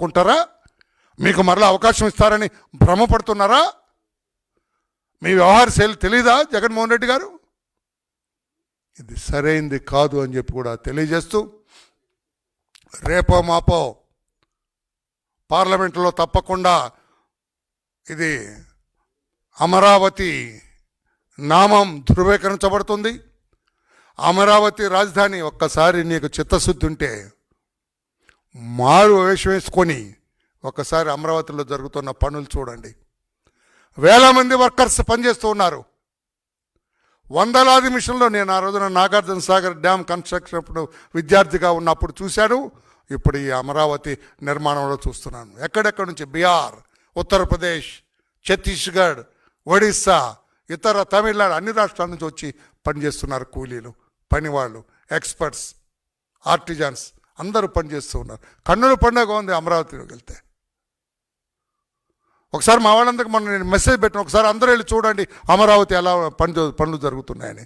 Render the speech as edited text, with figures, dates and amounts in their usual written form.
కుంటారా? మీకు మరలా అవకాశం ఇస్తారని భ్రమపడుతున్నారా? మీ వ్యవహార శైలి తెలీదా జగన్మోహన్ రెడ్డి గారు? ఇది సరైంది కాదు అని చెప్పి కూడా తెలియజేస్తూ, రేపో మాపో పార్లమెంటులో తప్పకుండా ఇది అమరావతి నామం ధృవీకరించబడుతుంది. అమరావతి రాజధాని, ఒక్కసారి నీకు చిత్తశుద్ధి ఉంటే మారు వేషం వేసుకొని ఒకసారి అమరావతిలో జరుగుతున్న పనులు చూడండి. వేల మంది వర్కర్స్ పనిచేస్తూ ఉన్నారు. వందలాది మిషన్లో నేను ఆ రోజున నాగార్జున సాగర్ డ్యామ్ కన్స్ట్రక్షన్ అప్పుడు విద్యార్థిగా ఉన్నప్పుడు చూశాను. ఇప్పుడు ఈ అమరావతి నిర్మాణంలో చూస్తున్నాను. ఎక్కడెక్కడి నుంచి బీహార్, ఉత్తరప్రదేశ్, ఛత్తీస్గఢ్, ఒడిస్సా, ఇతర తమిళనాడు అన్ని రాష్ట్రాల నుంచి వచ్చి పనిచేస్తున్నారు. కూలీలు, పనివాళ్ళు, ఎక్స్పర్ట్స్, ఆర్టిజన్స్ అందరూ పనిచేస్తూ ఉన్నారు. కన్నుల పండుగ ఉంది అమరావతిలోకి వెళ్తే. ఒకసారి మా వాళ్ళందరికీ మొన్న నేను మెసేజ్ పెట్టిన, ఒకసారి అందరూ వెళ్ళి చూడండి అమరావతి ఎలా పనులు జరుగుతున్నాయని.